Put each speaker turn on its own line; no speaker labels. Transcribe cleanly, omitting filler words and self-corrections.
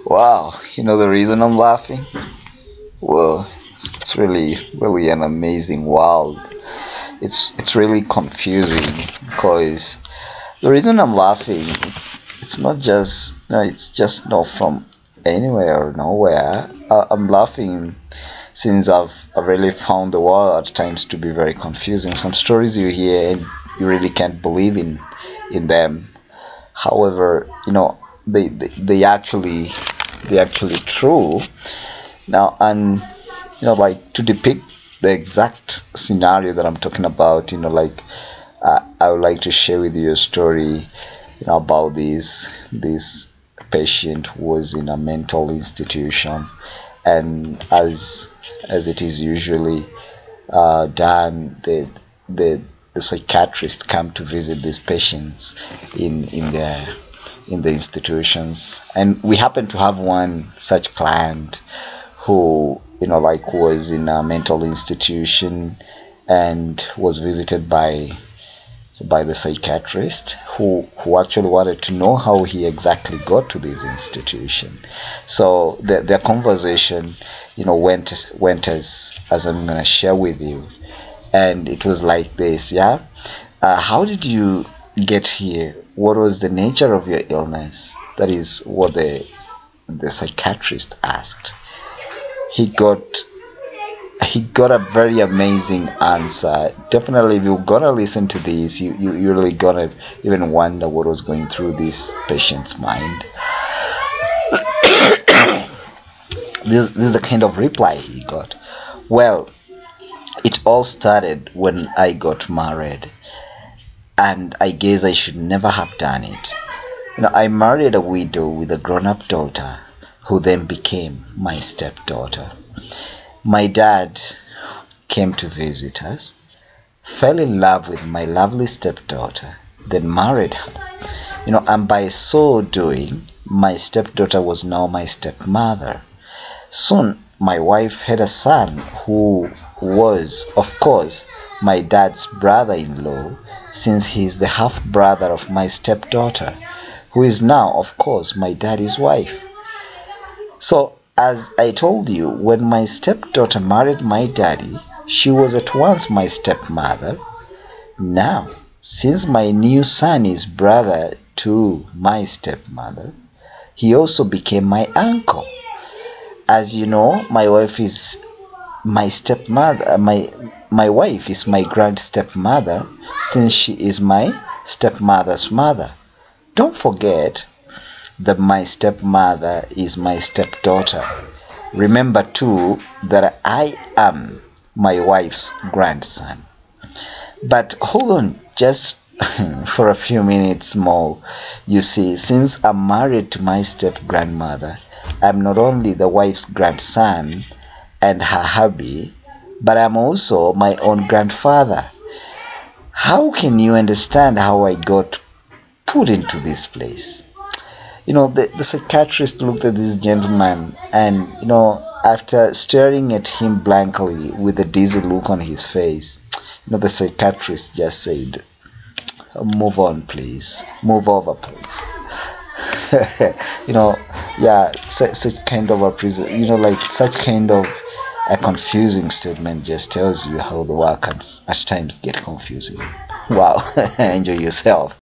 Wow, you know the reason I'm laughing? Well, it's really an amazing world. It's really confusing because the reason I'm laughing, it's not just it's just not from anywhere or nowhere. I'm laughing since I've really found the world at times to be very confusing. Some stories you hear and you really can't believe in them. However, they actually true now. And like, to depict the exact scenario that I'm talking about, I would like to share with you a story, about this patient who was in a mental institution. And as it is usually done, the psychiatrists come to visit these patients in the institutions. And we happen to have one such client who, like, was in a mental institution and was visited by the psychiatrist who actually wanted to know how he exactly got to this institution. So their conversation, went as I'm gonna share with you. And it was like this. Yeah, how did you get here? What was the nature of your illness? That is what the psychiatrist asked. He got a very amazing answer. Definitely, if you're gonna listen to this, you're really gonna even wonder what was going through this patient's mind. This is the kind of reply he got. Well, it all started when I got married, and I guess I should never have done it. I married a widow with a grown-up daughter, who then became my stepdaughter. My dad came to visit us, fell in love with my lovely stepdaughter, then married her. And by so doing, my stepdaughter was now my stepmother. Soon, my wife had a son who was, of course, my dad's brother-in-law, since he is the half-brother of my stepdaughter, who is now, of course, my daddy's wife. So, as I told you, when my stepdaughter married my daddy, she was at once my stepmother. Now, since my new son is brother to my stepmother, he also became my uncle. As you know, my wife is my stepmother. My wife is my grand stepmother, since she is my stepmother's mother. Don't forget that my stepmother is my stepdaughter. Remember too that I am my wife's grandson. But hold on just for a few minutes more. You see, since I'm married to my step-grandmother, I'm not only the wife's grandson and her hubby, but I'm also my own grandfather. How can you understand how I got put into this place? The psychiatrist looked at this gentleman, and after staring at him blankly with a dizzy look on his face, the psychiatrist just said, "Move on, please. Move over, please." Yeah, such kind of a prison, like such kind of a confusing statement just tells you how the world can at times get confusing. Wow, enjoy yourself.